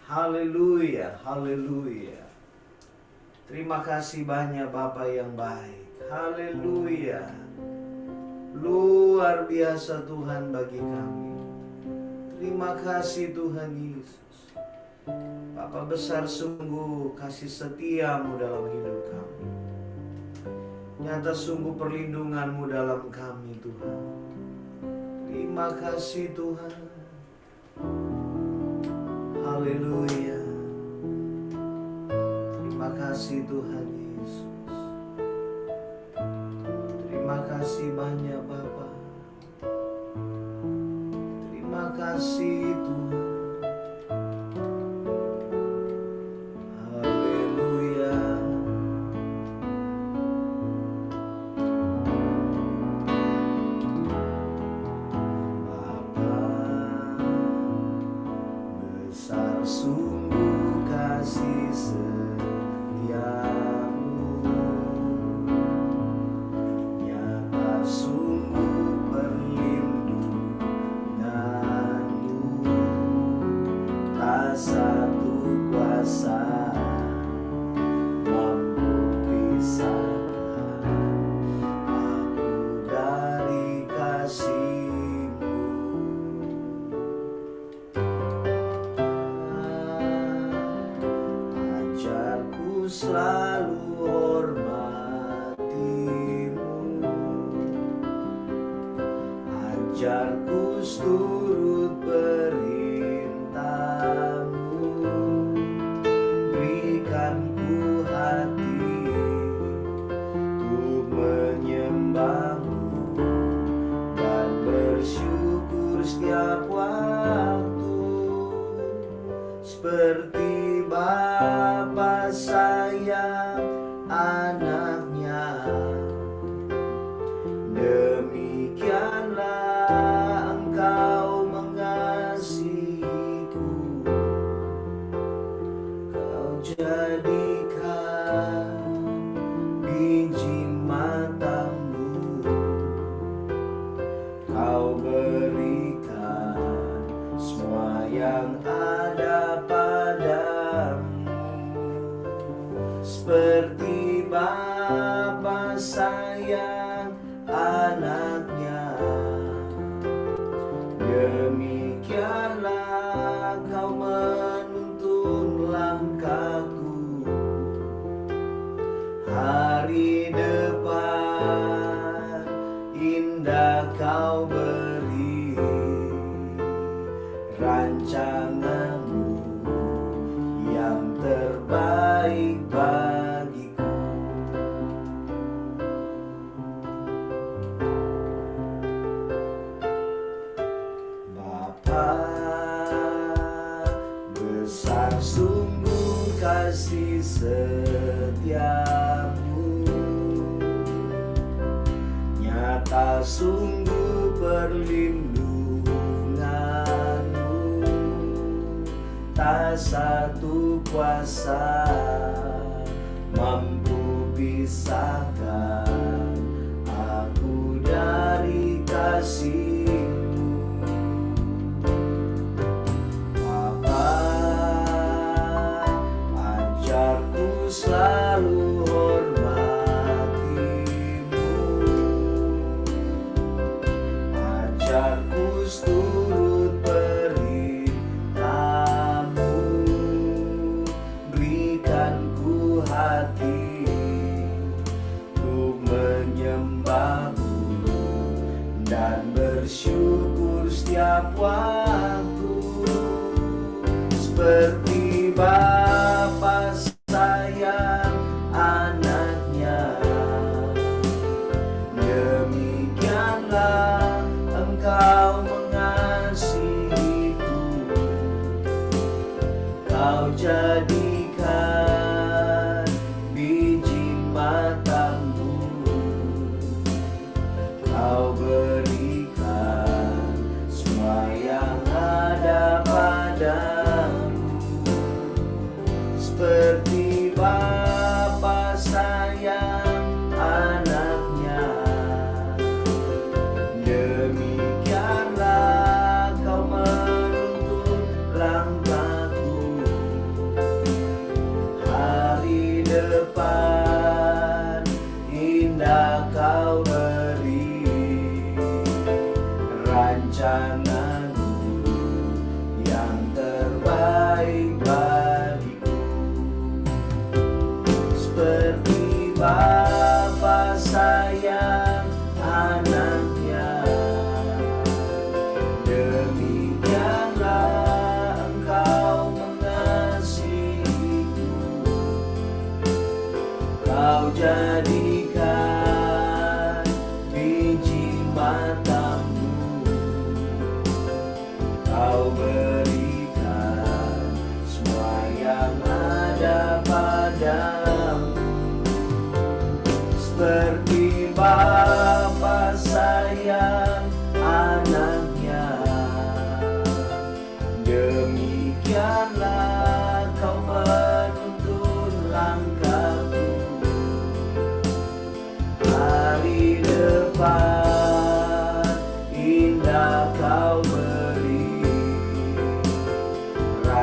Haleluya, haleluya. Terima kasih banyak Bapa yang baik. Haleluya. Luar biasa Tuhan bagi kami. Terima kasih Tuhan Yesus. Bapa besar sungguh kasih setiamu dalam hidup kami. Nyata sungguh perlindunganmu dalam kami Tuhan. Terima kasih Tuhan. Haleluya. Terima kasih Tuhan Yesus. Terima kasih banyak Bapa. Terima kasih Tuhan. Haleluya. Bapa, besar sungguh kasih setiamu, nyata sungguh perlindunganmu, tak satu kuasa mampu pisahkan aku dari kasih-Mu. Ajarku selalu hormati-Mu, ajarku turut perintah-Mu, berikan ku hati untuk menyembah-Mu dan bersyukur setiap waktu, seperti Bapa sayang anaknya, demikianlah Engkau mengasihiku. Kau jadikan biji matamu, Kau berikan semua yang ada padamu, seperti Bapa sayang anaknya, demikianlah Kau menuntun langkahku. Hari depan indah Kau beri, rancangan-Mu yang terbaik bagiku. Bapa, besar sungguh kasih setiamu, nyata sungguh perlindunganmu, tak satu kuasa mampu pisahkan aku dari kasih-Mu. Bapa, ajarku selalu hormati-Mu, ajarku turut perintah-Mu, berikan ku hati untuk menyembah-Mu dan bersyukur setiap waktu, seperti Bapa sayang anaknya, demikianlah Engkau mengasihiku. Kau jadikan biji matamu, Kau berikan semua yang ada padamu, seperti Bapa sayang anaknya, demikianlah Kau menuntun langkahku.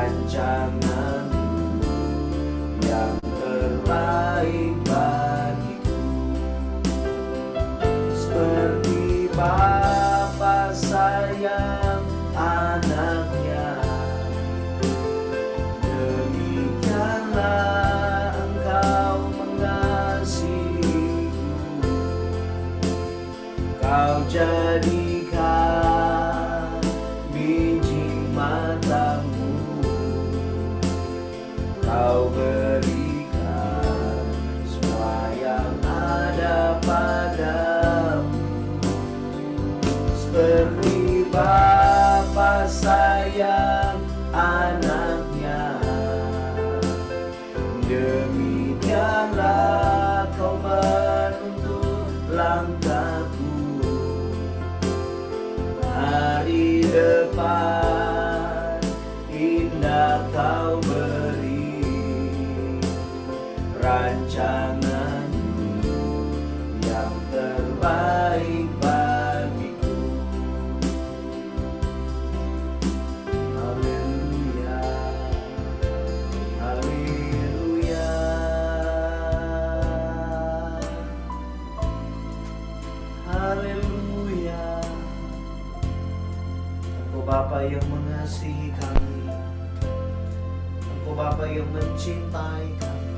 rancangan yang terbaik bagiku. Seperti Bapa sayang anaknya, demikianlah Engkau mengasihiku. Kau jadikan biji matamu, Kau berikan semua yang ada padamu. Seperti Bapa sayang anaknya, demikianlah Kau menuntun langkahku. Hari depan indah Kau beri, rancangan-Mu yang terbaik bagiku. Haleluya, haleluya, haleluya. Engkau Bapa yang mengasihi kami, Engkau Bapa yang mencintai kami,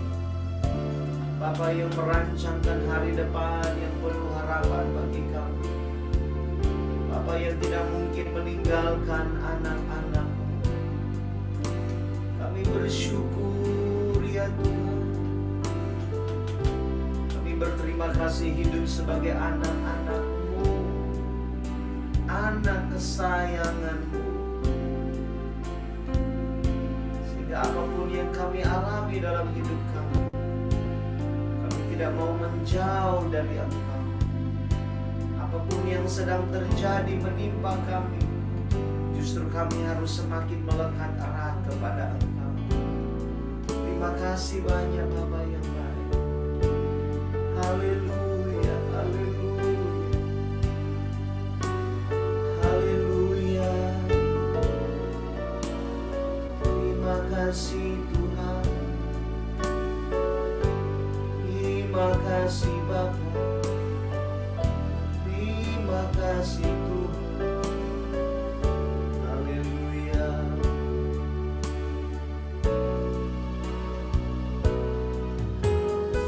Bapa yang merancangkan hari depan yang penuh harapan bagi kami, Bapa yang tidak mungkin meninggalkan anak-anak-Mu. Kami bersyukur ya Tuhan. Kami berterima kasih hidup sebagai anak-anak-Mu, anak kesayangan-Mu. Sehingga apapun yang kami alami dalam hidup kami, kami tidak mau menjauh dari Engkau. Apapun yang sedang terjadi menimpa kami, justru kami harus semakin melekat erat kepada Engkau. Terima kasih banyak Bapa yang baik. Haleluya, haleluya, haleluya. Terima kasih Tuhan. Terima kasih Bapa. Terima kasih Tuhan. Haleluya.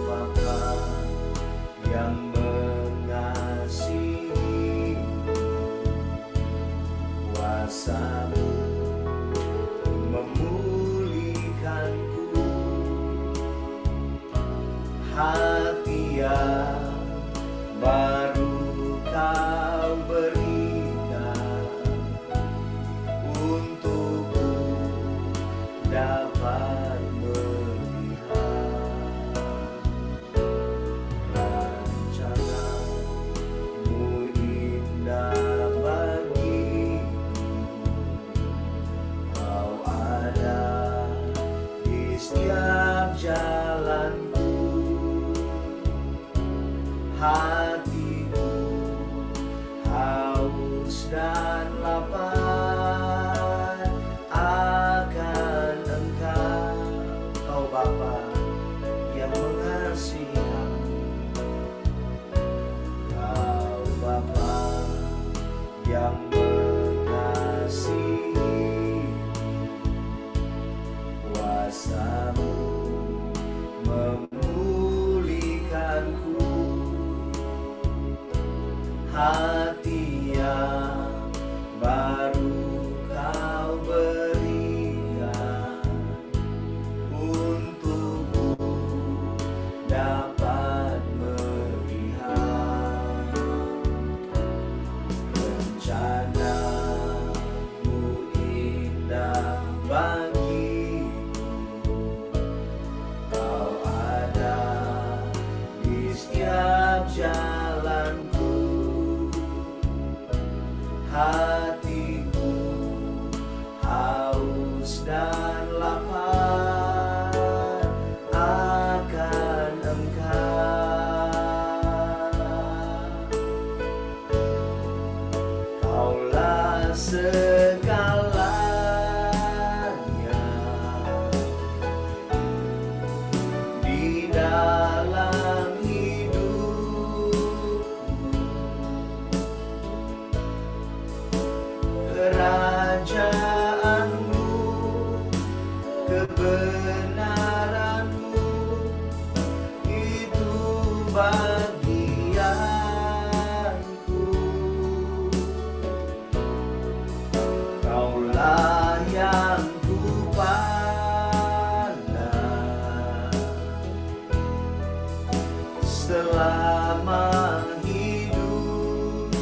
Bapa yang mengasihi, kuasa-Mu memulihkanku. Hati yang baru Kau berikan untukku dapat melihat rancangan-Mu indah bagiku. Kau ada di setiap jalanku. Hatiku haus dan lapar akan Engkau. Kau Bapa yang mengasihi kami, Kau Bapa yang mengasihi, kuasa-Mu memulihkanku. Hati yang baru Kau berikan untuk kebenaran-Mu itu bagianku. Kaulah yang kupandang selama hidupku,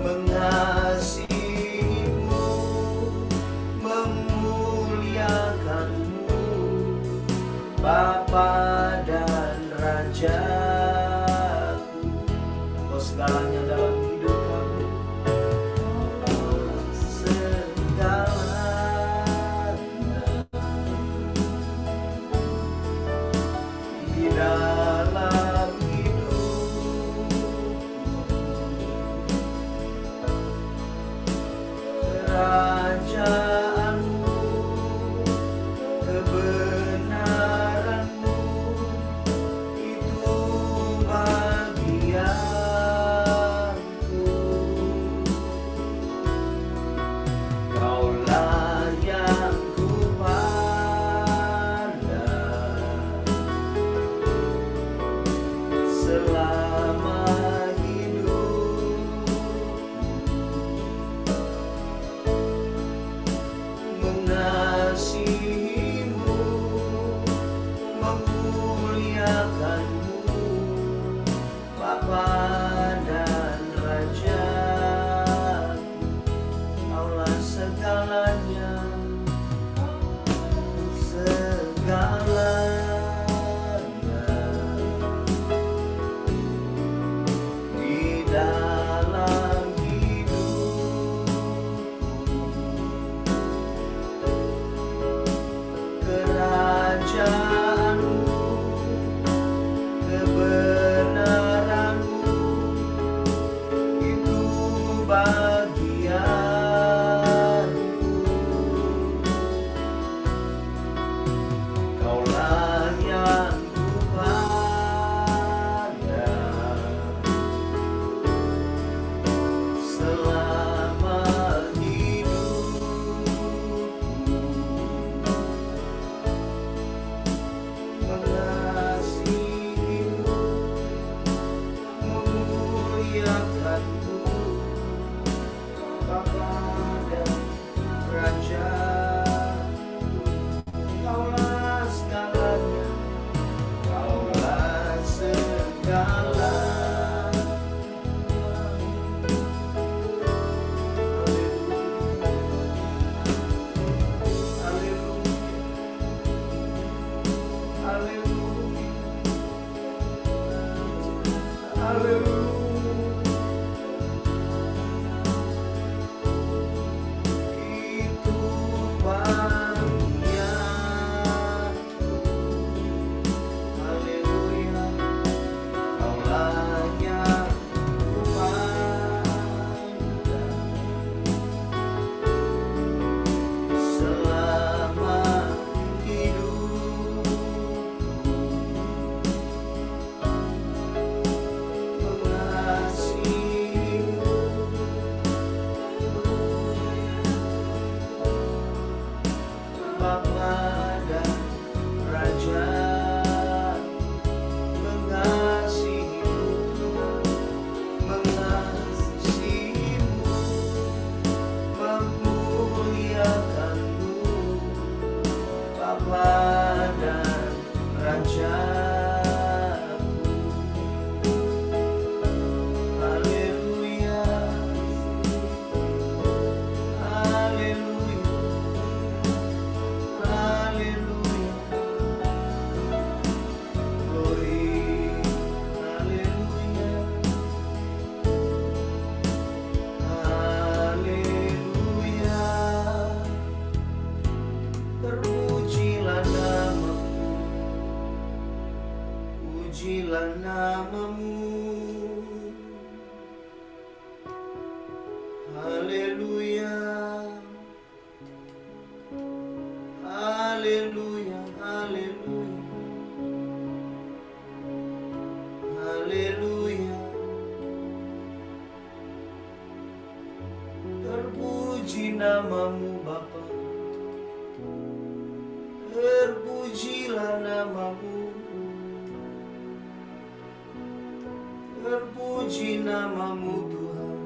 mengasihi-Mu, memuliakan-Mu, Bapa dan Rajaku. Kau segalanya dalam hidup kami, segalanya di dalam hidupku. Kerajaan-Mu, kebenaran-Mu itu bagianku. Kaulah yang kupandang selama hidupku, mengasihi-Mu, memuliakan-Mu, Bapa dan Rajaku. Kaulah segalanya, segalanya di dalam hidupku. Kerajaan-Mu, kebenaran-Mu itu bagianku. Terpuji namamu Bapa, terpujilah namamu, terpuji namamu Tuhan.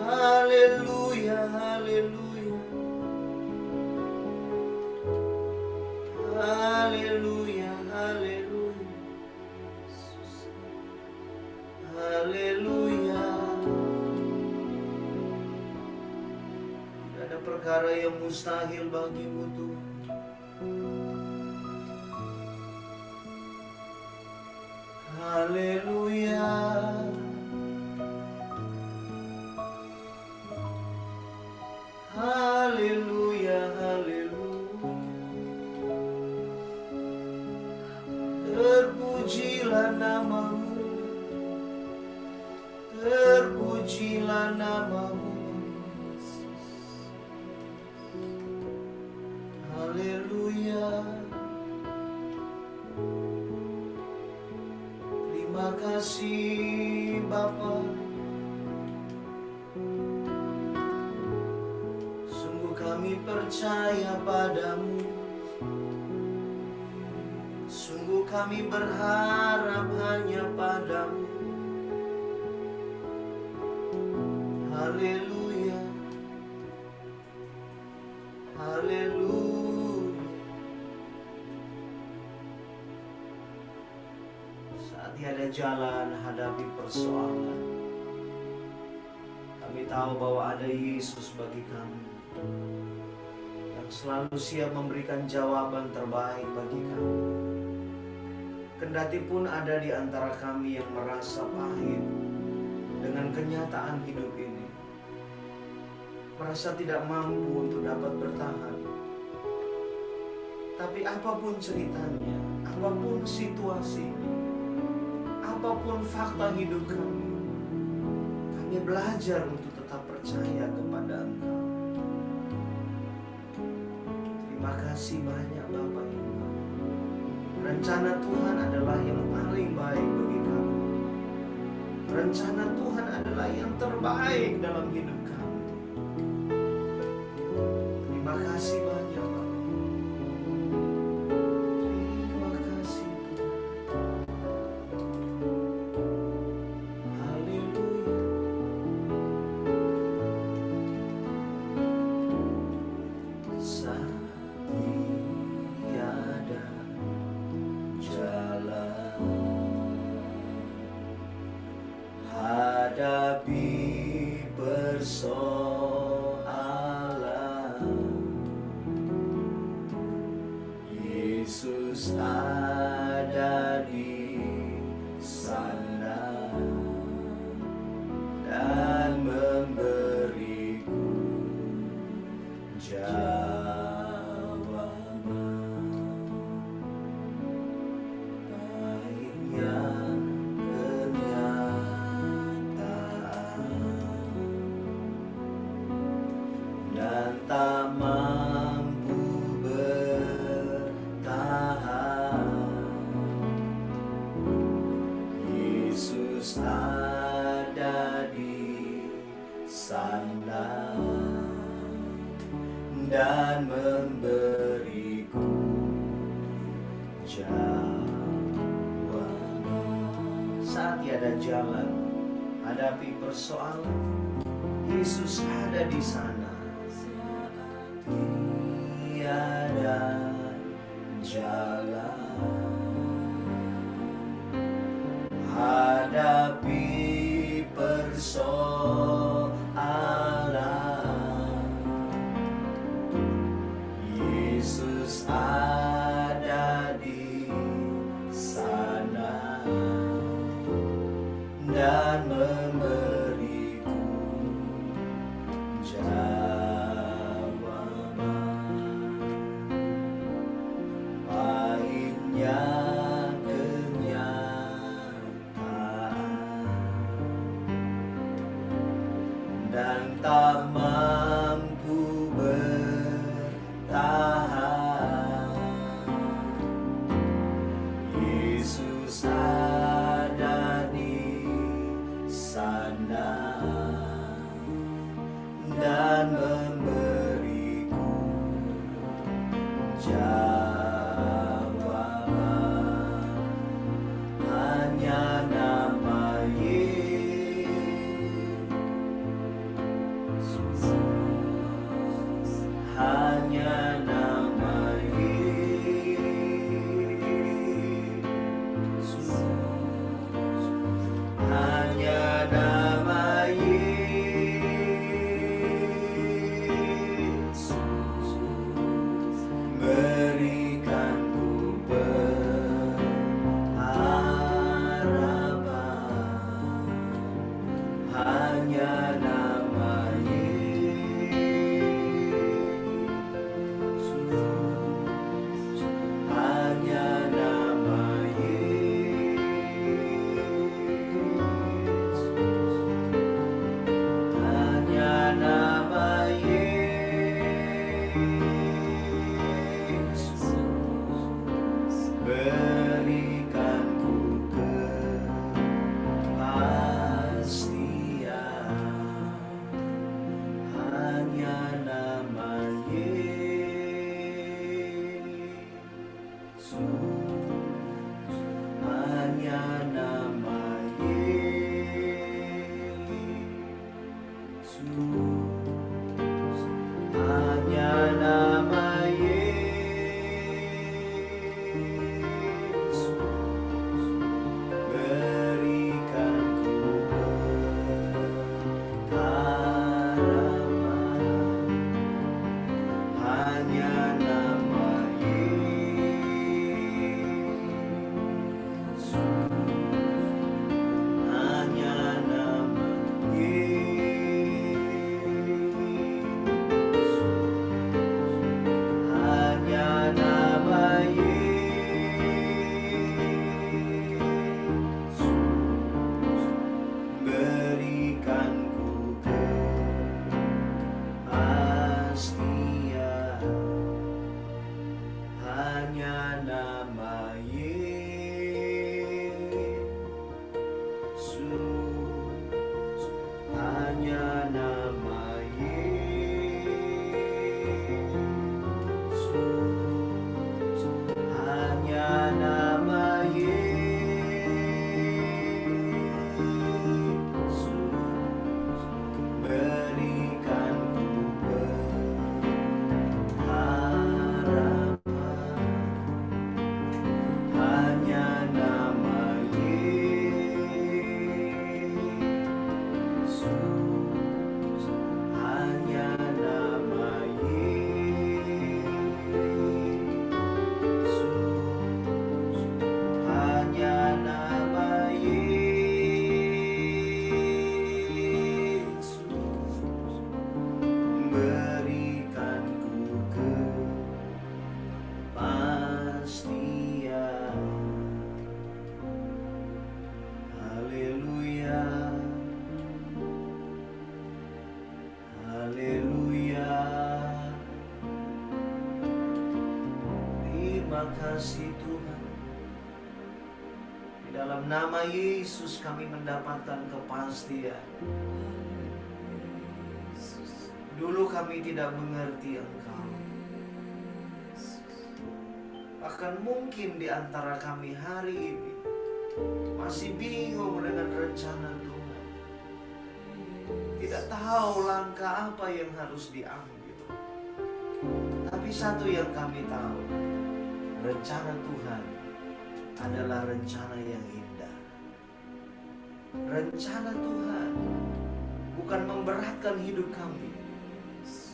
Haleluya, haleluya, haleluya, haleluya, haleluya. Tidak ada perkara yang mustahil bagimu Tuhan. Haleluya. Haleluya, haleluya. Terpujilah namamu, terpujilah namamu, haleluya. Terima kasih Bapa. Kami percaya padamu, sungguh kami berharap hanya padamu. Haleluya, haleluya. Saat tiada jalan hadapi persoalan, kami tahu bahwa ada Yesus bagi kami, yang selalu siap memberikan jawaban terbaik bagi kami. Kendati pun ada di antara kami yang merasa pahit dengan kenyataan hidup ini, merasa tidak mampu untuk dapat bertahan. Tapi apapun ceritanya, apapun situasinya, apapun fakta hidup kami belajar untuk tetap percaya kepada Engkau. Terima kasih banyak Bapak Ibu. Rencana Tuhan adalah yang paling baik bagi kami. Rencana Tuhan adalah yang terbaik dalam hidup kami. Terima kasih banyak Bapak. Terima kasih Tuhan. Haleluya. Hadapi persoalan, Yesus ada di sana dan memberiku jawaban. Baiknya dan tak mampu bertahan, Yesus ada di sana dan memberiku jawaban. Saat tiada jalan hadapi persoalan, Yesus ada di sana. Tiada jalan hadapi persoalan, Yesus ada di sana dan memberiku jawaban. Pahitnya kenyataan dan tak mampu bertahan, Yesus ada di sana kasih Tuhan. Di dalam nama Yesus kami mendapatkan kepastian. Dulu kami tidak mengerti Engkau. Bahkan mungkin di antara kami hari ini masih bingung dengan rencana Tuhan. Tidak tahu langkah apa yang harus diambil. Tapi satu yang kami tahu, rencana Tuhan adalah rencana yang indah. Rencana Tuhan bukan memberatkan hidup kami,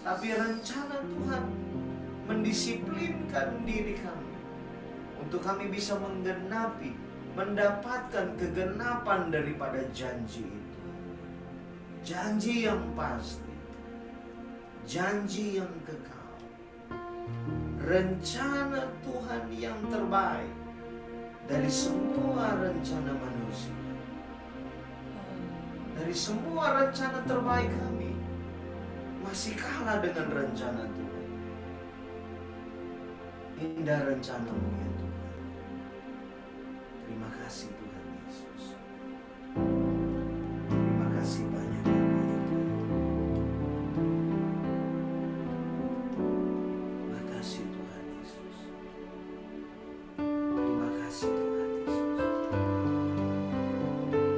tapi rencana Tuhan mendisiplinkan diri kami untuk kami bisa menggenapi, mendapatkan kegenapan daripada janji itu. Janji yang pasti, janji yang kekal, rencana Tuhan yang terbaik dari semua rencana manusia. Dari semua rencana terbaik kami masih kalah dengan rencana Tuhan. Indah rencana-Mu ya Tuhan. Terima kasih Tuhan Yesus. Terima kasih banyak Bapa ya Tuhan. Terima kasih Tuhan Yesus. Terima kasih Tuhan Yesus.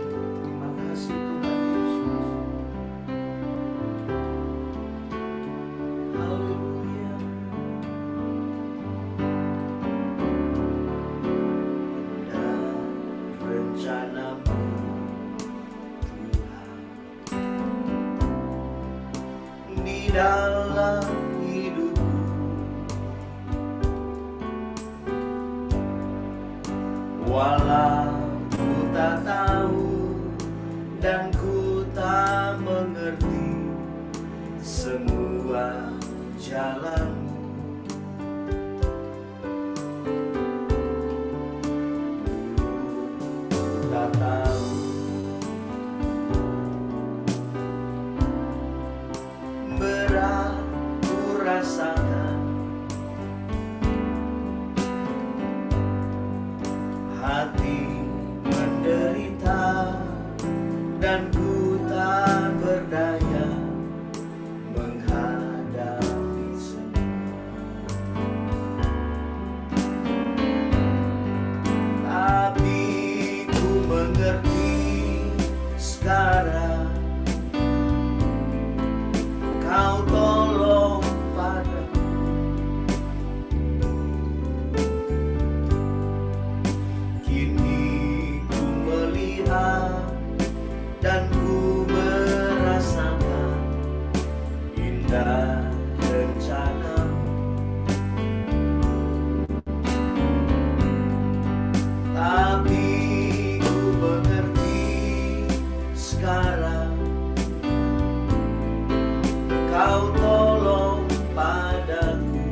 Terima kasih Tuhan Yesus. Haleluya. Indah rencana-Mu Tuhan di dalam hidupku. Walau ku tak tahu dan ku tak mengerti semua jalan-Mu. Tak tahu berat ku rasakan, hati menderita dan ku tak berdaya menghadapi semua. Tapi ku mengerti sekarang, Kau tolong padaku. Kini ku melihat dan ku merasakan indah rencana-Mu. Tapi ku mengerti sekarang, Kau tolong padaku.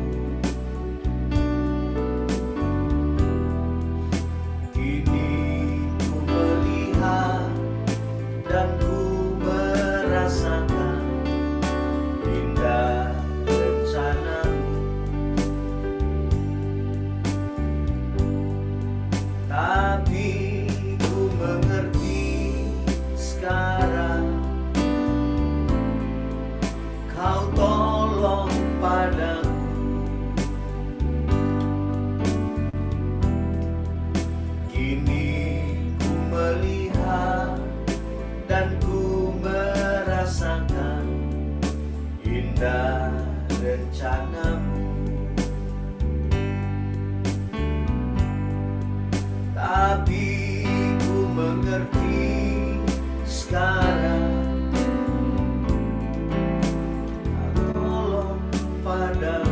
Kini ku melihat dan ku merasakan indah rencana-Mu. Tapi ku mengerti sekarang, Kau tolong padaku. Kini ku melihat dan ku merasakan indah rencana-Mu. Tapi ku mengerti sekarang, Kau tolong padaku.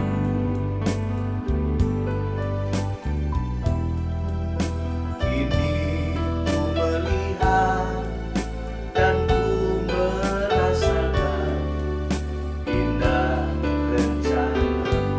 Kini ku melihat dan ku merasakan indah rencana-Mu.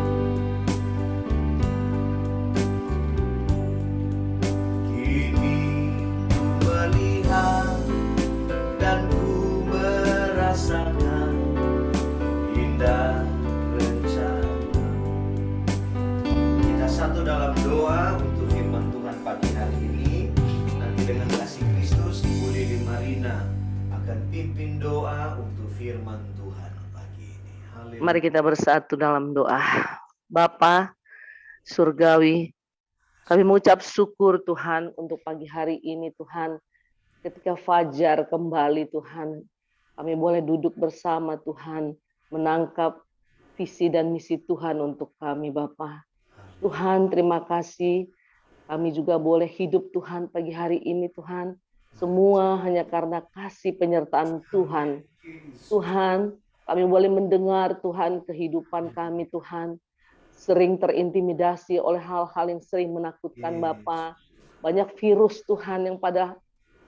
pimpin doa untuk firman Tuhan pagi ini. Haleluya. Mari kita bersatu dalam doa. Bapa surgawi, kami mengucap syukur Tuhan untuk pagi hari ini Tuhan. Ketika fajar kembali Tuhan, kami boleh duduk bersama Tuhan, menangkap visi dan misi Tuhan untuk kami Bapa. Tuhan terima kasih, kami juga boleh hidup Tuhan pagi hari ini Tuhan. Semua hanya karena kasih penyertaan Tuhan. Tuhan, kami boleh mendengar Tuhan kehidupan kami Tuhan. Sering terintimidasi oleh hal-hal yang sering menakutkan Bapa. Banyak virus Tuhan yang pada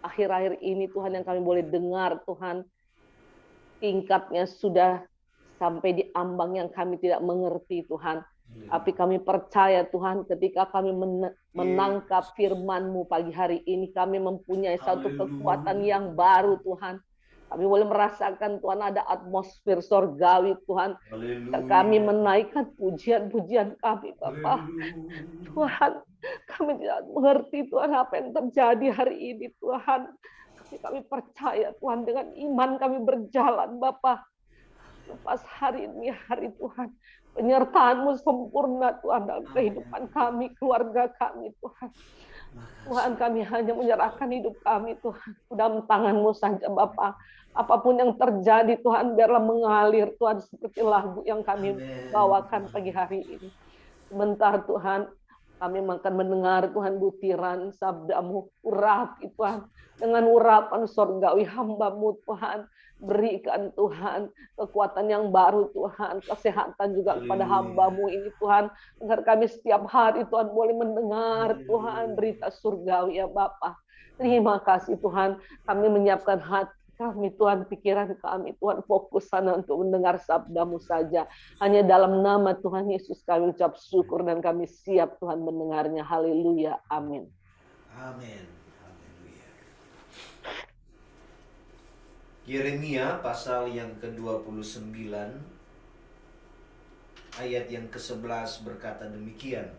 akhir-akhir ini Tuhan yang kami boleh dengar Tuhan. Tingkatnya sudah sampai di ambang yang kami tidak mengerti Tuhan. Tapi kami percaya Tuhan ketika kami menangkap firman-Mu pagi hari ini. Kami mempunyai satu kekuatan yang baru Tuhan. Kami boleh merasakan Tuhan ada atmosfer sorgawi Tuhan. Kami menaikkan pujian-pujian kami Bapa. Tuhan, kami tidak mengerti Tuhan apa yang terjadi hari ini Tuhan. Tapi kami percaya Tuhan dengan iman kami berjalan Bapa. Lepas hari ini hari Tuhan. Penyertaan-Mu sempurna Tuhan dalam kehidupan kami, keluarga kami Tuhan. Tuhan kami hanya menyerahkan hidup kami Tuhan. Dalam tangan-Mu saja Bapa. Apapun yang terjadi Tuhan biarlah mengalir Tuhan seperti lagu yang kami bawakan pagi hari ini. Sebentar Tuhan kami akan mendengar Tuhan butiran sabda-Mu urapi Tuhan. Dengan urapan sorgawi hamba-Mu Tuhan. Berikan Tuhan kekuatan yang baru Tuhan. Kesehatan juga kepada hamba-Mu ini Tuhan. Agar kami setiap hari Tuhan boleh mendengar Tuhan berita surgawi ya Bapa. Terima kasih Tuhan. Kami menyiapkan hati kami Tuhan, pikiran kami Tuhan, fokus sana untuk mendengar sabda-Mu saja. Hanya dalam nama Tuhan Yesus kami ucap syukur dan kami siap Tuhan mendengarnya. Haleluya. Amin. Amin. Haleluya. Yeremia pasal yang ke-29 ayat yang ke-11 berkata demikian.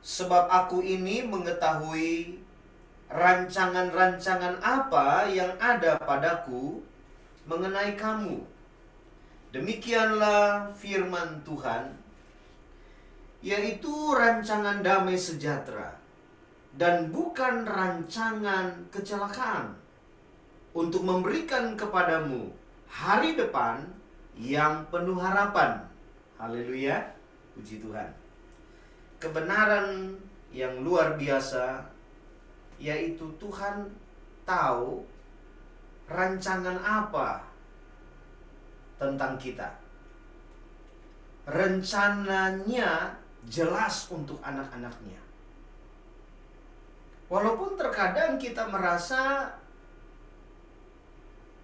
Sebab aku ini mengetahui rancangan-rancangan apa yang ada padaku mengenai kamu. Demikianlah firman Tuhan, yaitu rancangan damai sejahtera dan bukan rancangan kecelakaan, untuk memberikan kepadamu hari depan yang penuh harapan. Haleluya, puji Tuhan. Kebenaran yang luar biasa, yaitu Tuhan tahu rancangan apa tentang kita. Rencananya jelas untuk anak-anaknya. Walaupun terkadang kita merasa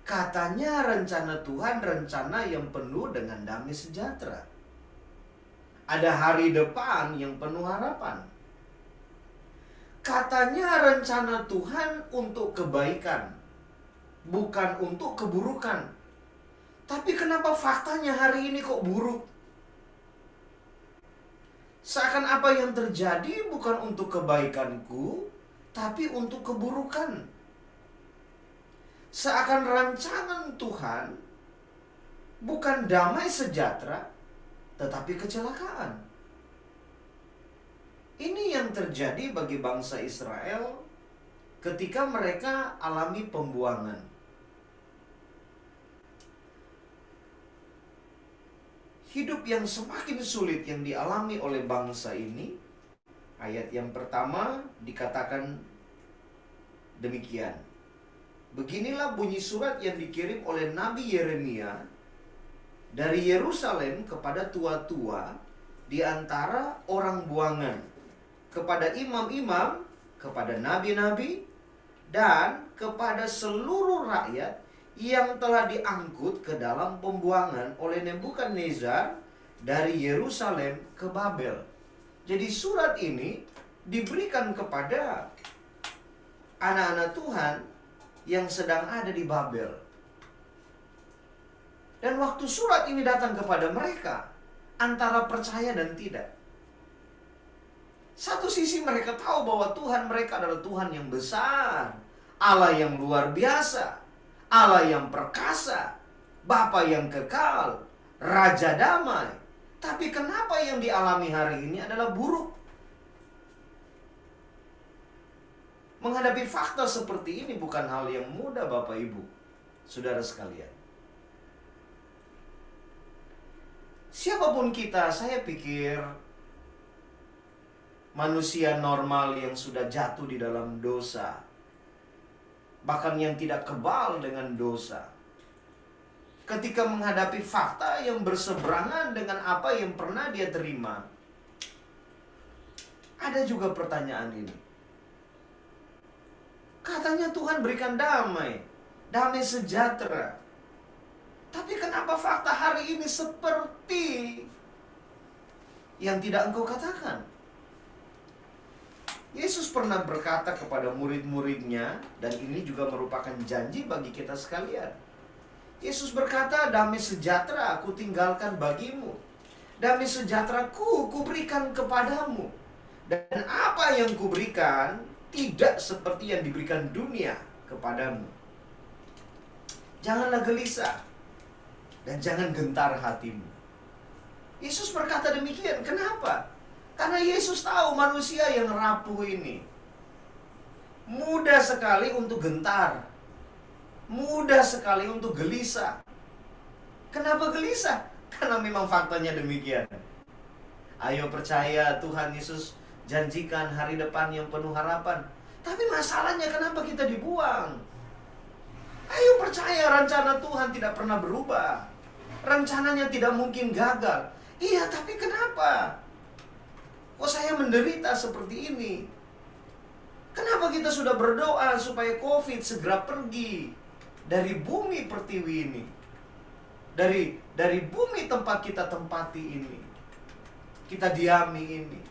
katanya rencana Tuhan rencana yang penuh dengan damai sejahtera. Ada hari depan yang penuh harapan. Katanya rencana Tuhan untuk kebaikan, bukan untuk keburukan. Tapi kenapa faktanya hari ini kok buruk? Seakan apa yang terjadi bukan untuk kebaikanku, tapi untuk keburukan. Seakan rancangan Tuhan bukan damai sejahtera, tetapi kecelakaan. Ini yang terjadi bagi bangsa Israel ketika mereka alami pembuangan. Hidup yang semakin sulit yang dialami oleh bangsa ini, ayat yang pertama dikatakan demikian. Beginilah bunyi surat yang dikirim oleh Nabi Yeremia dari Yerusalem kepada tua-tua di antara orang buangan, kepada imam-imam, kepada nabi-nabi, dan kepada seluruh rakyat yang telah diangkut ke dalam pembuangan oleh Nebukadnezar dari Yerusalem ke Babel. Jadi surat ini diberikan kepada anak-anak Tuhan yang sedang ada di Babel. Dan waktu surat ini datang kepada mereka, antara percaya dan tidak. Satu sisi mereka tahu bahwa Tuhan mereka adalah Tuhan yang besar, Allah yang luar biasa. Allah yang perkasa, Bapa yang kekal, Raja damai. Tapi kenapa yang dialami hari ini adalah buruk? Menghadapi fakta seperti ini bukan hal yang mudah, Bapak Ibu, saudara sekalian. Siapapun kita, saya pikir manusia normal yang sudah jatuh di dalam dosa, bahkan yang tidak kebal dengan dosa, ketika menghadapi fakta yang berseberangan dengan apa yang pernah dia terima, ada juga pertanyaan ini. Katanya Tuhan berikan damai, damai sejahtera. Tapi kenapa fakta hari ini seperti yang tidak engkau katakan? Yesus pernah berkata kepada murid-muridnya, dan ini juga merupakan janji bagi kita sekalian. Yesus berkata, damai sejahtera aku tinggalkan bagimu. Damai sejahtera ku berikan kepadamu. Dan apa yang kuberikan tidak seperti yang diberikan dunia kepadamu. Janganlah gelisah dan jangan gentar hatimu. Yesus berkata demikian. Kenapa? Karena Yesus tahu manusia yang rapuh ini mudah sekali untuk gentar, mudah sekali untuk gelisah. Kenapa gelisah? Karena memang faktanya demikian. Ayo percaya, Tuhan Yesus janjikan hari depan yang penuh harapan. Tapi masalahnya kenapa kita dibuang? Ayo percaya, rencana Tuhan tidak pernah berubah. Rencananya tidak mungkin gagal. Iya, tapi kenapa? Kok saya menderita seperti ini? Kenapa kita sudah berdoa supaya COVID segera pergi dari bumi pertiwi ini, dari bumi tempat kita tempati ini, kita diami ini.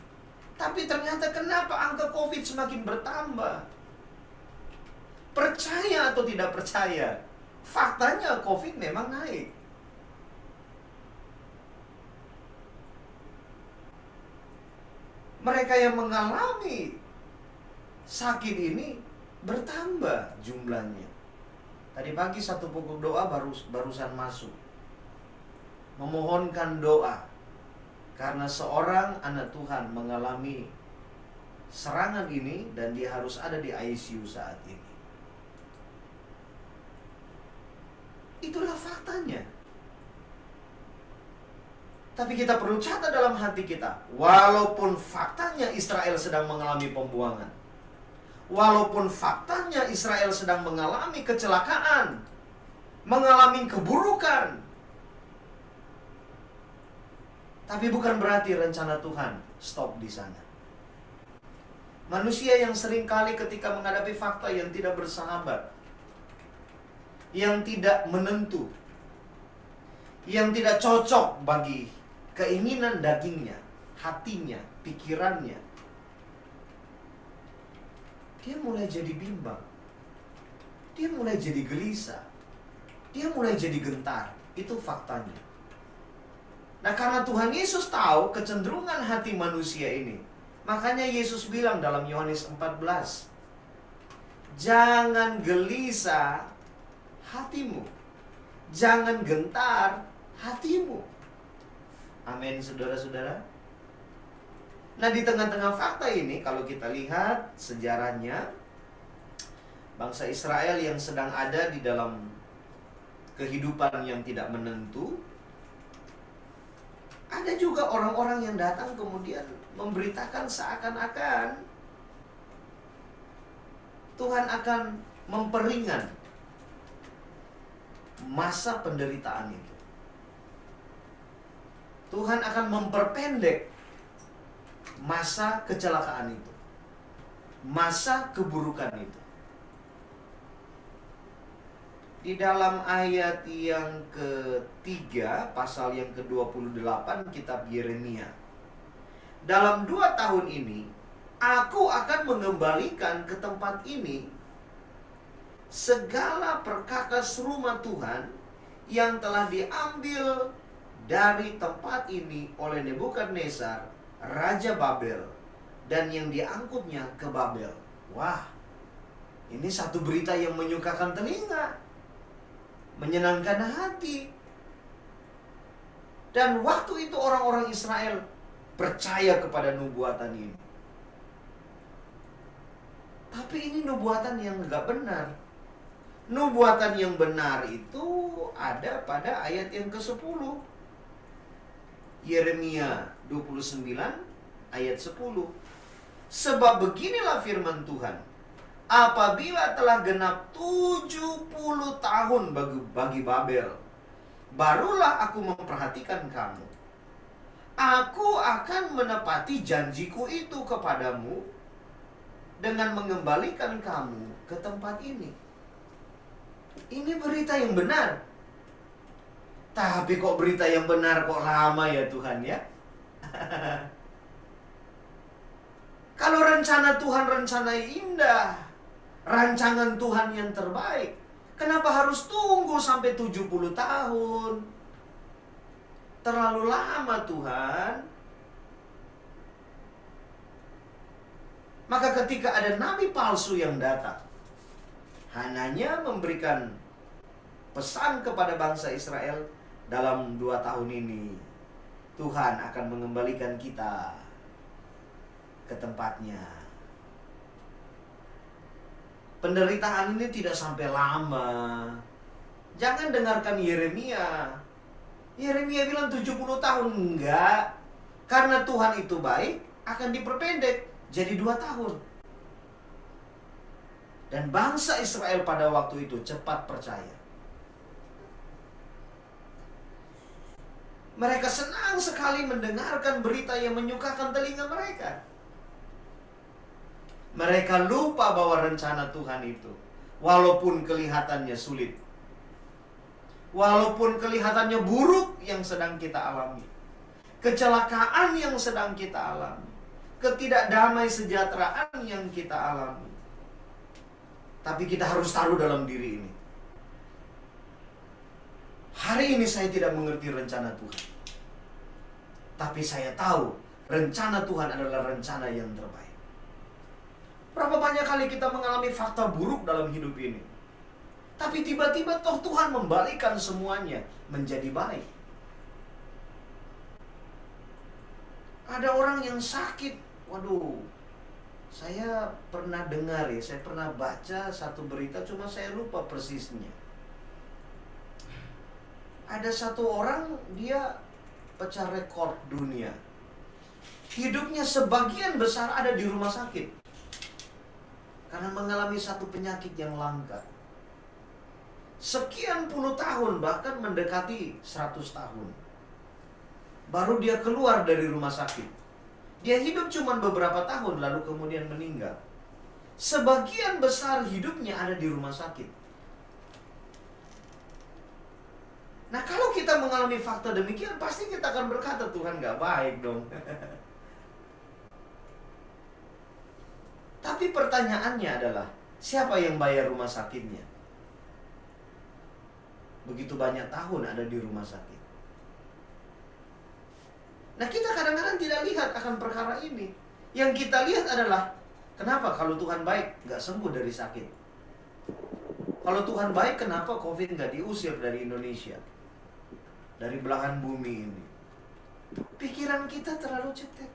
Tapi ternyata kenapa angka COVID semakin bertambah? Percaya atau tidak percaya, faktanya COVID memang naik. Mereka yang mengalami sakit ini bertambah jumlahnya. Tadi pagi satu pokok doa barusan masuk, memohonkan doa karena seorang anak Tuhan mengalami serangan ini dan dia harus ada di ICU saat ini. Itulah faktanya. Tapi kita perlu catat dalam hati kita, walaupun faktanya Israel sedang mengalami pembuangan, walaupun faktanya Israel sedang mengalami kecelakaan, mengalami keburukan, tapi bukan berarti rencana Tuhan stop di sana. Manusia yang seringkali ketika menghadapi fakta yang tidak bersahabat, yang tidak menentu, yang tidak cocok bagi keinginan dagingnya, hatinya, pikirannya, dia mulai jadi bimbang, dia mulai jadi gelisah, dia mulai jadi gentar. Itu faktanya. Nah, karena Tuhan Yesus tahu kecenderungan hati manusia ini, makanya Yesus bilang dalam Yohanes 14, jangan gelisah hatimu, jangan gentar hatimu. Amin, saudara-saudara. Nah, di tengah-tengah fakta ini, kalau kita lihat sejarahnya, bangsa Israel yang sedang ada di dalam kehidupan yang tidak menentu, ada juga orang-orang yang datang kemudian memberitakan seakan-akan Tuhan akan memperingan masa penderitaan itu. Tuhan akan memperpendek masa kecelakaan itu, masa keburukan itu. Di dalam ayat yang ketiga, pasal yang ke-28 kitab Yeremia. Dalam 2 tahun ini, aku akan mengembalikan ke tempat ini segala perkakas rumah Tuhan yang telah diambil dari tempat ini oleh Nebukadnezar, Raja Babel, dan yang diangkutnya ke Babel. Wah, ini satu berita yang menyukakan telinga. menyenangkan hati. Dan waktu itu orang-orang Israel percaya kepada nubuatan ini. Tapi ini nubuatan yang enggak benar. Nubuatan yang benar itu ada pada ayat yang ke-10. Yeremia 29 ayat 10. Sebab beginilah firman Tuhan. Apabila telah genap 70 tahun bagi Babel, barulah aku memperhatikan kamu. Aku akan menepati janjiku itu kepadamu dengan mengembalikan kamu ke tempat ini. Ini berita yang benar. Tapi kok berita yang benar kok lama ya Tuhan ya? Kalau rencana Tuhan rencana indah, rancangan Tuhan yang terbaik, kenapa harus tunggu sampai 70 tahun? Terlalu lama Tuhan. Maka ketika ada nabi palsu yang datang, hanya memberikan pesan kepada bangsa Israel, dalam 2 tahun ini Tuhan akan mengembalikan kita ke tempatnya. Penderitaan ini tidak sampai lama. Jangan dengarkan Yeremia. Yeremia bilang 70 tahun. Enggak. Karena Tuhan itu baik, akan diperpendek jadi 2 tahun. Dan bangsa Israel pada waktu itu cepat percaya. Mereka senang sekali mendengarkan berita yang menyukakan telinga mereka. Mereka lupa bahwa rencana Tuhan itu, walaupun kelihatannya sulit, walaupun kelihatannya buruk yang sedang kita alami, kecelakaan yang sedang kita alami, ketidakdamai sejahteraan yang kita alami, tapi kita harus taruh dalam diri ini, hari ini saya tidak mengerti rencana Tuhan, tapi saya tahu rencana Tuhan adalah rencana yang terbaik. Berapa banyak kali kita mengalami fakta buruk dalam hidup ini, tapi tiba-tiba toh Tuhan membalikkan semuanya menjadi baik. Ada orang yang sakit, waduh, saya pernah dengar ya, saya pernah baca satu berita, cuma saya lupa persisnya. Ada satu orang, dia pecah rekor dunia. Hidupnya sebagian besar ada di rumah sakit karena mengalami satu penyakit yang langka. Sekian puluh tahun, bahkan mendekati 100 tahun, baru dia keluar dari rumah sakit. Dia hidup cuma beberapa tahun lalu kemudian meninggal. Sebagian besar hidupnya ada di rumah sakit. Nah, kalau kita mengalami fakta demikian, pasti kita akan berkata, Tuhan gak baik dong. Tapi pertanyaannya adalah, siapa yang bayar rumah sakitnya? Begitu banyak tahun ada di rumah sakit. Nah, kita kadang-kadang tidak lihat akan perkara ini. Yang kita lihat adalah, kenapa kalau Tuhan baik gak sembuh dari sakit? Kalau Tuhan baik, kenapa COVID gak diusir dari Indonesia, dari belahan bumi ini? Pikiran kita terlalu cetek,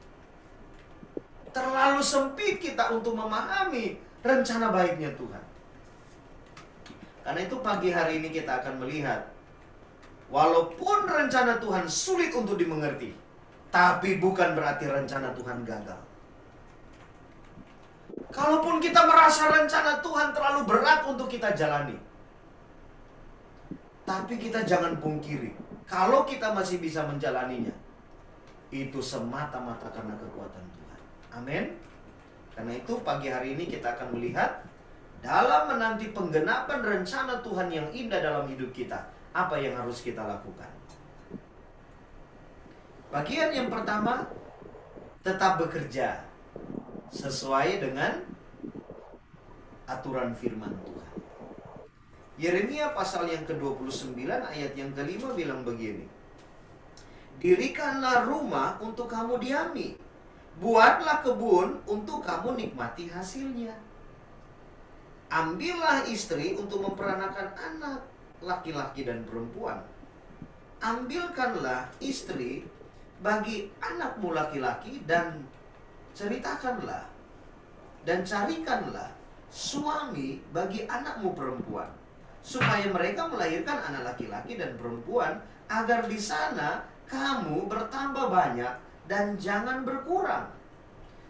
terlalu sempit kita untuk memahami rencana baiknya Tuhan. Karena itu pagi hari ini kita akan melihat, walaupun rencana Tuhan sulit untuk dimengerti, tapi bukan berarti rencana Tuhan gagal. Kalaupun kita merasa rencana Tuhan terlalu berat untuk kita jalani, tapi kita jangan pungkiri, kalau kita masih bisa menjalaninya, itu semata-mata karena kekuatan Tuhan. Amin. Karena itu pagi hari ini kita akan melihat, dalam menanti penggenapan rencana Tuhan yang indah dalam hidup kita, apa yang harus kita lakukan. Bagian yang pertama, tetap bekerja sesuai dengan aturan firman Tuhan. Yeremia pasal yang ke-29 ayat yang ke-5 bilang begini, dirikanlah rumah untuk kamu diami, buatlah kebun untuk kamu nikmati hasilnya, ambillah istri untuk memperanakan anak, laki-laki dan perempuan. Ambilkanlah istri bagi anakmu laki-laki dan ceritakanlah dan carikanlah suami bagi anakmu perempuan, supaya mereka melahirkan anak laki-laki dan perempuan, agar di sana kamu bertambah banyak dan jangan berkurang.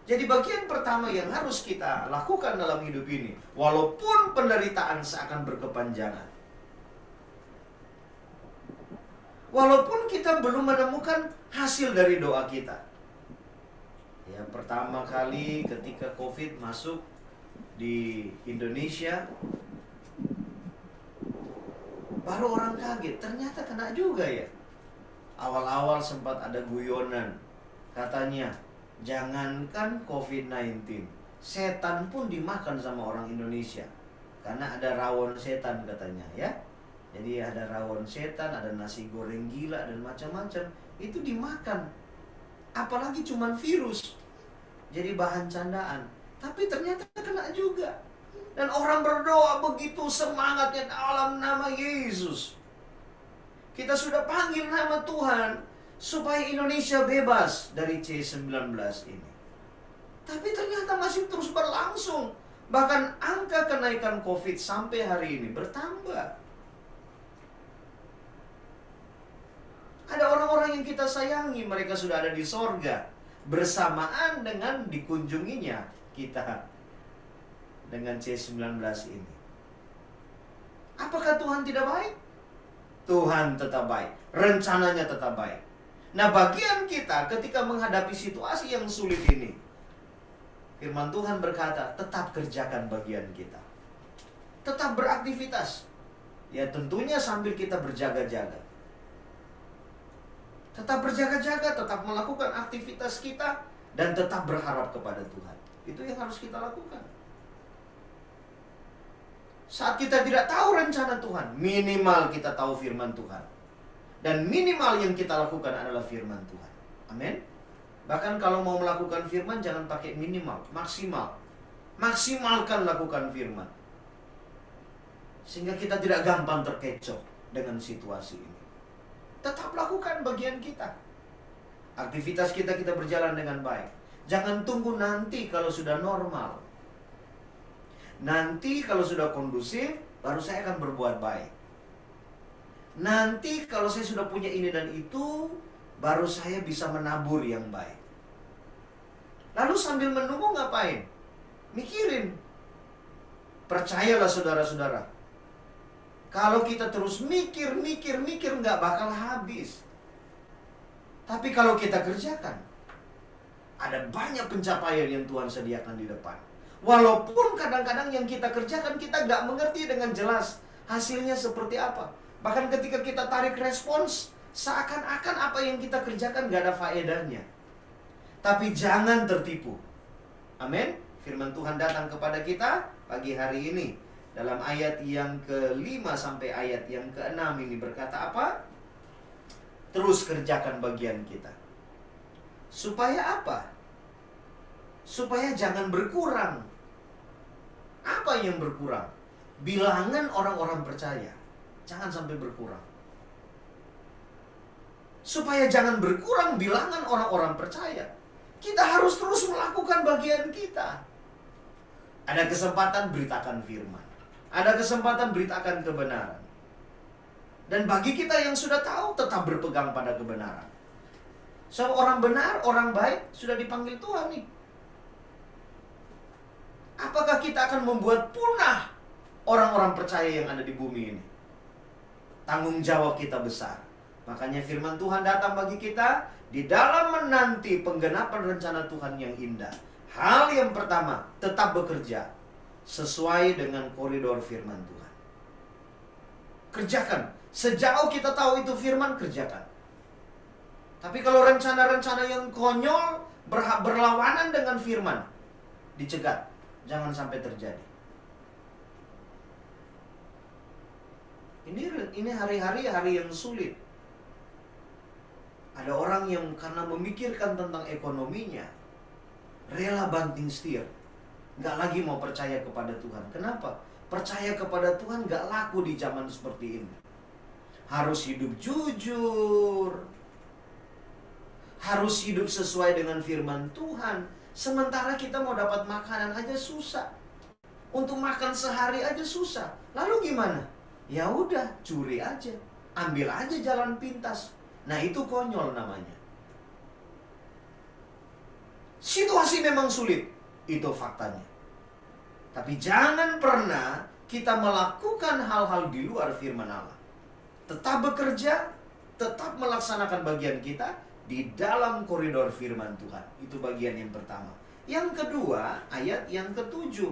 Jadi bagian pertama yang harus kita lakukan dalam hidup ini, walaupun penderitaan seakan berkepanjangan, walaupun kita belum menemukan hasil dari doa kita. Ya, pertama kali ketika COVID masuk di Indonesia, baru orang kaget, ternyata kena juga ya. Awal-awal sempat ada guyonan, katanya, jangankan COVID-19, setan pun dimakan sama orang Indonesia. Karena ada rawon setan katanya ya. Jadi ada rawon setan, ada nasi goreng gila dan macam-macam. Itu dimakan. Apalagi cuman virus. Jadi bahan candaan. Tapi ternyata kena juga. Dan orang berdoa begitu semangatnya dalam nama Yesus. Kita sudah panggil nama Tuhan supaya Indonesia bebas dari C-19 ini. Tapi ternyata masih terus berlangsung. Bahkan angka kenaikan COVID sampai hari ini bertambah. Ada orang-orang yang kita sayangi, mereka sudah ada di sorga, bersamaan dengan dikunjunginya kita dengan C-19 ini. Apakah Tuhan tidak baik? Tuhan tetap baik, rencananya tetap baik. Nah, bagian kita ketika menghadapi situasi yang sulit ini, firman Tuhan berkata, tetap kerjakan bagian kita. Tetap beraktivitas. Ya tentunya sambil kita berjaga-jaga. Tetap berjaga-jaga, tetap melakukan aktivitas kita, dan tetap berharap kepada Tuhan. Itu yang harus kita lakukan. Saat kita tidak tahu rencana Tuhan, minimal kita tahu firman Tuhan. Dan minimal yang kita lakukan adalah firman Tuhan. Amin. Bahkan kalau mau melakukan firman, jangan pakai minimal, maksimal. Maksimalkan lakukan firman. Sehingga kita tidak gampang terkecoh dengan situasi ini. Tetap lakukan bagian kita. Aktivitas kita berjalan dengan baik. Jangan tunggu nanti kalau sudah normal. Nanti kalau sudah kondusif, baru saya akan berbuat baik. Nanti kalau saya sudah punya ini dan itu, baru saya bisa menabur yang baik. Lalu sambil menunggu ngapain? Mikirin. Percayalah saudara-saudara, kalau kita terus mikir, nggak bakal habis. Tapi kalau kita kerjakan, ada banyak pencapaian yang Tuhan sediakan di depan. Walaupun kadang-kadang yang kita kerjakan kita nggak mengerti dengan jelas hasilnya seperti apa. Bahkan ketika kita tarik respons, seakan-akan apa yang kita kerjakan nggak ada faedahnya. Tapi jangan tertipu. Amin. Firman Tuhan datang kepada kita pagi hari ini. Dalam ayat yang ke-5 sampai ayat yang ke-6 ini berkata apa? Terus kerjakan bagian kita. Supaya apa? Supaya jangan berkurang. Apa yang berkurang? Bilangan orang-orang percaya. Jangan sampai berkurang. Supaya jangan berkurang bilangan orang-orang percaya, kita harus terus melakukan bagian kita. Ada kesempatan, beritakan firman. Ada kesempatan, beritakan kebenaran. Dan bagi kita yang sudah tahu, tetap berpegang pada kebenaran. So, orang benar, orang baik sudah dipanggil Tuhan nih. Apakah kita akan membuat punah orang-orang percaya yang ada di bumi ini? Tanggung jawab kita besar. Makanya firman Tuhan datang bagi kita di dalam menanti penggenapan rencana Tuhan yang indah. Hal yang pertama, tetap bekerja sesuai dengan koridor firman Tuhan. Kerjakan. Sejauh kita tahu itu firman, kerjakan. Tapi kalau rencana-rencana yang konyol berlawanan dengan firman, dicegat. Jangan sampai terjadi. Ini hari-hari yang sulit. Ada orang yang karena memikirkan tentang ekonominya, rela banting setir. Nggak lagi mau percaya kepada Tuhan. Kenapa? Percaya kepada Tuhan gak laku di zaman seperti ini. Harus hidup jujur, harus hidup sesuai dengan firman Tuhan. Sementara kita mau dapat makanan aja susah. Untuk makan sehari aja susah. Lalu gimana? Ya udah, curi aja. Ambil aja jalan pintas. Nah, itu konyol namanya. Situasi memang sulit. Itu faktanya. Tapi jangan pernah kita melakukan hal-hal di luar firman Allah. Tetap bekerja, tetap melaksanakan bagian kita di dalam koridor firman Tuhan. Itu bagian yang pertama. Yang kedua, ayat yang ke-7.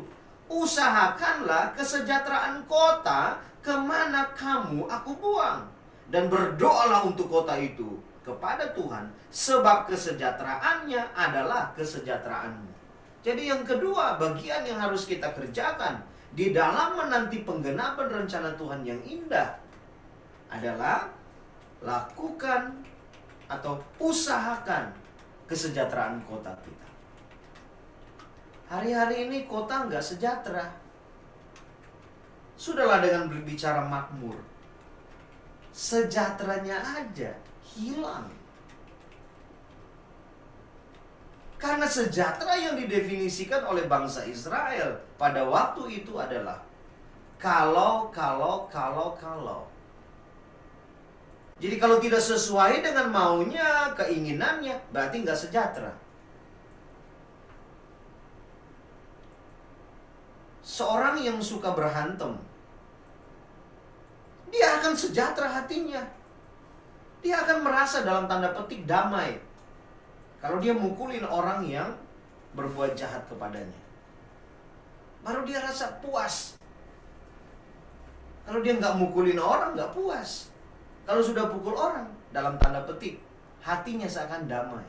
Usahakanlah kesejahteraan kota kemana kamu aku buang. Dan berdoalah untuk kota itu kepada Tuhan, sebab kesejahteraannya adalah kesejahteraanmu. Jadi yang kedua, bagian yang harus kita kerjakan di dalam menanti penggenapan rencana Tuhan yang indah adalah lakukan atau usahakan kesejahteraan kota kita. Hari-hari ini kota nggak sejahtera. Sudahlah dengan berbicara makmur. Sejahteranya aja hilang. Karena sejahtera yang didefinisikan oleh bangsa Israel pada waktu itu adalah kalau. Jadi kalau tidak sesuai dengan maunya, keinginannya, berarti nggak sejahtera. Seorang yang suka berantem, dia akan sejahtera hatinya. Dia akan merasa dalam tanda petik damai kalau dia mukulin orang yang berbuat jahat kepadanya. Baru dia rasa puas. Kalau dia nggak mukulin orang, nggak puas. Kalau sudah pukul orang, dalam tanda petik, hatinya seakan damai.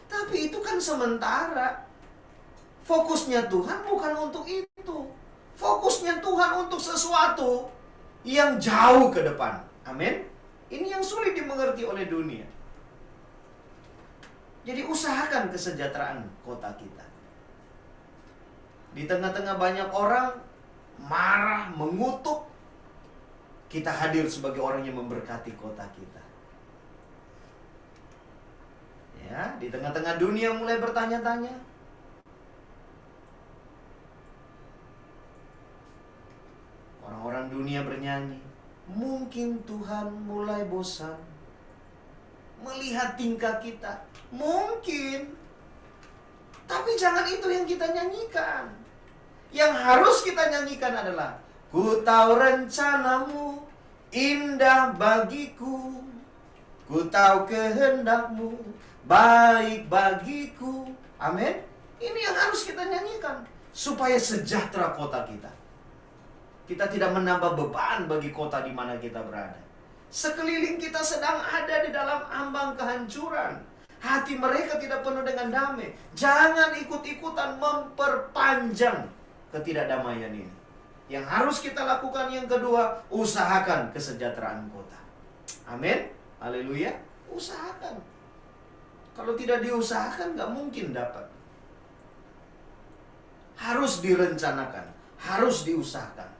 Tapi itu kan sementara. Fokusnya Tuhan bukan untuk itu. Fokusnya Tuhan untuk sesuatu yang jauh ke depan. Amin. Ini yang sulit dimengerti oleh dunia. Jadi usahakan kesejahteraan kota kita. Di tengah-tengah banyak orang marah, mengutuk, kita hadir sebagai orang yang memberkati kota kita. Ya, di tengah-tengah dunia mulai bertanya-tanya, orang-orang dunia bernyanyi, mungkin Tuhan mulai bosan melihat tingkah kita. Mungkin. Tapi jangan itu yang kita nyanyikan. Yang harus kita nyanyikan adalah, ku tahu rencanamu indah bagiku, ku tahu kehendakmu baik bagiku. Amin. Ini yang harus kita nyanyikan supaya sejahtera kota kita. Kita tidak menambah beban bagi kota di mana kita berada. Sekeliling kita sedang ada di dalam ambang kehancuran. Hati mereka tidak penuh dengan damai. Jangan ikut-ikutan memperpanjang ketidakdamaian ini. Yang harus kita lakukan yang kedua, usahakan kesejahteraan kota. Amin. Haleluya. Usahakan. Kalau tidak diusahakan, nggak mungkin dapat. Harus direncanakan. Harus diusahakan.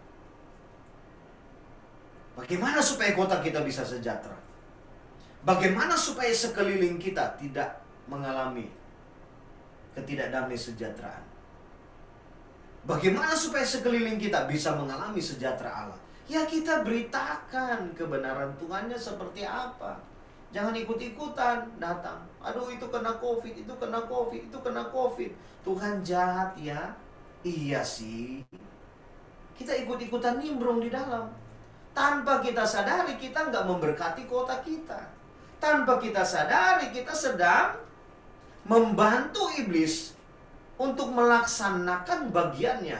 Bagaimana supaya kota kita bisa sejahtera? Bagaimana supaya sekeliling kita tidak mengalami ketidakdamaian sejahteraan? Bagaimana supaya sekeliling kita bisa mengalami sejahtera Allah? Ya kita beritakan kebenaran Tuhannya seperti apa. Jangan ikut-ikutan datang. Aduh itu kena COVID, itu kena COVID, itu kena COVID. Tuhan jahat ya. Iya sih. Kita ikut-ikutan nimbrung di dalam. Tanpa kita sadari kita nggak memberkati kota kita. Tanpa kita sadari kita sedang membantu iblis untuk melaksanakan bagiannya,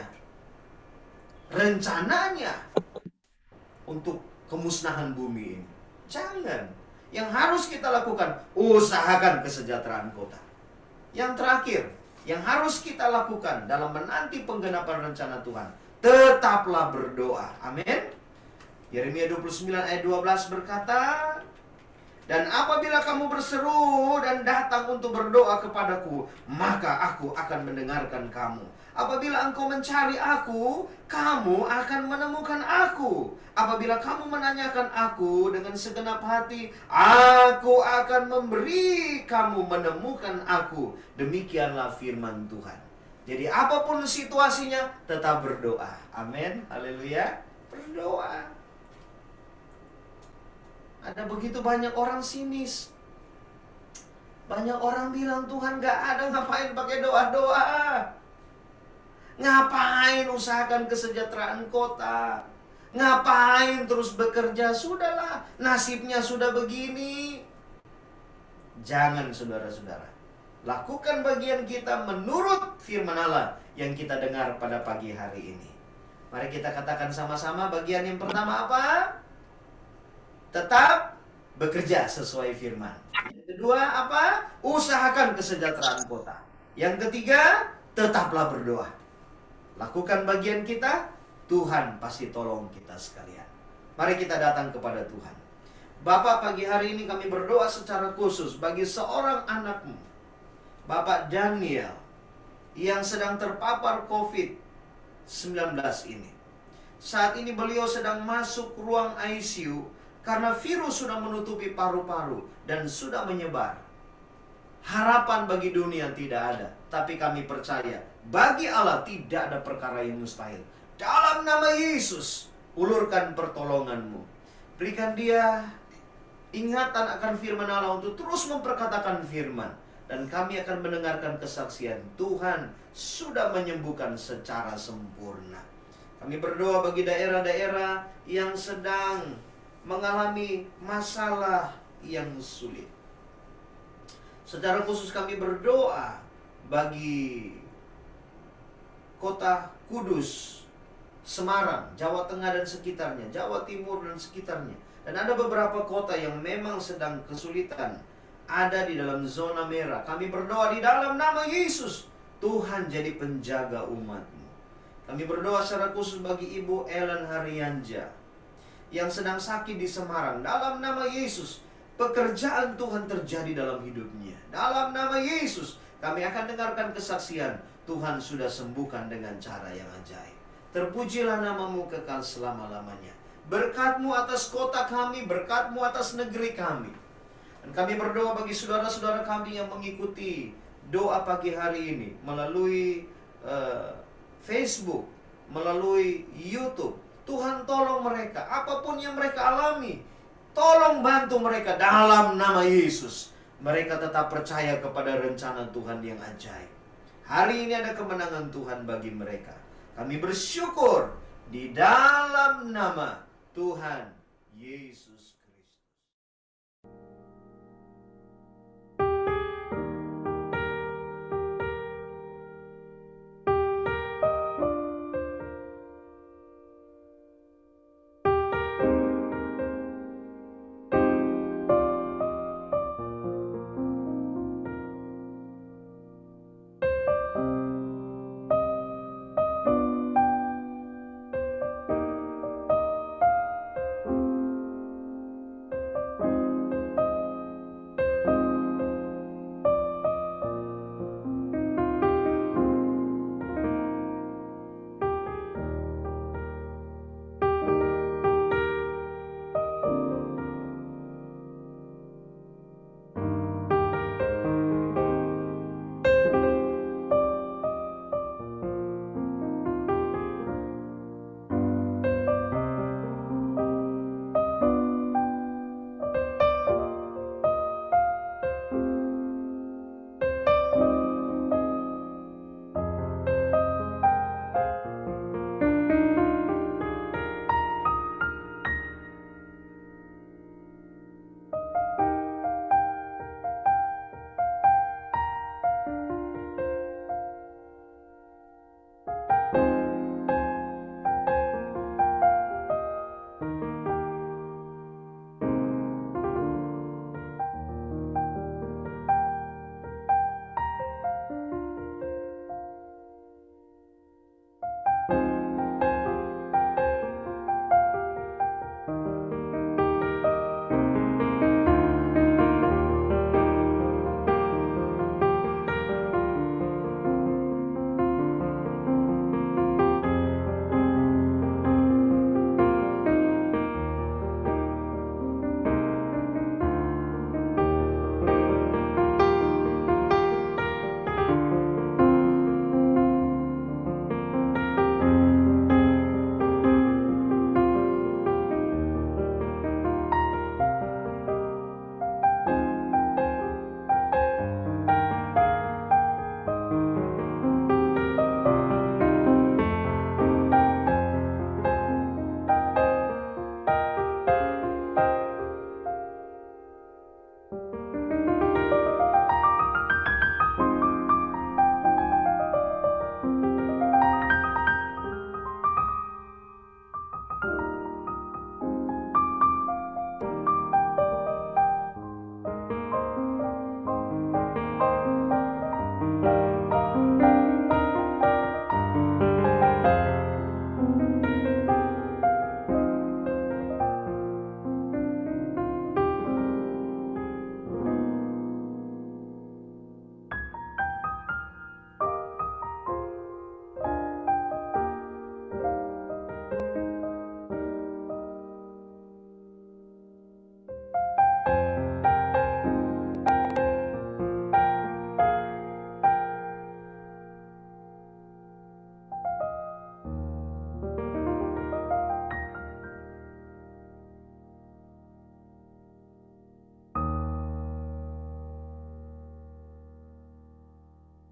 rencananya untuk kemusnahan bumi ini. Jangan. Yang harus kita lakukan, usahakan kesejahteraan kota. Yang terakhir, yang harus kita lakukan dalam menanti penggenapan rencana Tuhan, tetaplah berdoa. Amin. Yeremia 29 ayat 12 berkata, Dan apabila kamu berseru dan datang untuk berdoa kepadaku, maka aku akan mendengarkan kamu. Apabila engkau mencari aku, kamu akan menemukan aku. Apabila kamu menanyakan aku dengan segenap hati, aku akan memberi kamu menemukan aku. Demikianlah firman Tuhan. Jadi apapun situasinya, tetap berdoa. Amin. Haleluya. Berdoa. Ada begitu banyak orang sinis. Banyak orang bilang Tuhan gak ada, ngapain pakai doa-doa? Ngapain usahakan kesejahteraan kota? Ngapain terus bekerja? Sudahlah, nasibnya sudah begini. Jangan saudara-saudara. Lakukan bagian kita menurut firman Allah yang kita dengar pada pagi hari ini. Mari kita katakan sama-sama bagian yang pertama apa? Tetap bekerja sesuai firman. Yang kedua apa? Usahakan kesejahteraan kota. Yang ketiga, tetaplah berdoa. Lakukan bagian kita, Tuhan pasti tolong kita sekalian. Mari kita datang kepada Tuhan. Bapak, pagi hari ini kami berdoa secara khusus bagi seorang anakmu, Bapak Daniel, yang sedang terpapar COVID-19 ini. Saat ini beliau sedang masuk ruang ICU karena virus sudah menutupi paru-paru dan sudah menyebar. Harapan bagi dunia tidak ada, tapi kami percaya bagi Allah tidak ada perkara yang mustahil. Dalam nama Yesus, ulurkan pertolonganmu. Berikan dia ingatan akan firman Allah untuk terus memperkatakan firman. Dan kami akan mendengarkan kesaksian Tuhan sudah menyembuhkan secara sempurna. Kami berdoa bagi daerah-daerah yang sedang mengalami masalah yang sulit. Secara khusus kami berdoa bagi kota Kudus, Semarang, Jawa Tengah dan sekitarnya, Jawa Timur dan sekitarnya. Dan ada beberapa kota yang memang sedang kesulitan, ada di dalam zona merah. Kami berdoa di dalam nama Yesus, Tuhan jadi penjaga umat-Mu. Kami berdoa secara khusus bagi Ibu Ellen Haryanja yang sedang sakit di Semarang. Dalam nama Yesus, pekerjaan Tuhan terjadi dalam hidupnya. Dalam nama Yesus, kami akan dengarkan kesaksian Tuhan sudah sembuhkan dengan cara yang ajaib. Terpujilah nama-Mu kekal selama-lamanya. Berkat-Mu atas kota kami, berkat-Mu atas negeri kami. Dan kami berdoa bagi saudara-saudara kami yang mengikuti doa pagi hari ini melalui Facebook, melalui YouTube. Tuhan tolong mereka, apapun yang mereka alami, tolong bantu mereka dalam nama Yesus. Mereka tetap percaya kepada rencana Tuhan yang ajaib. Hari ini ada kemenangan Tuhan bagi mereka. Kami bersyukur di dalam nama Tuhan Yesus Kristus.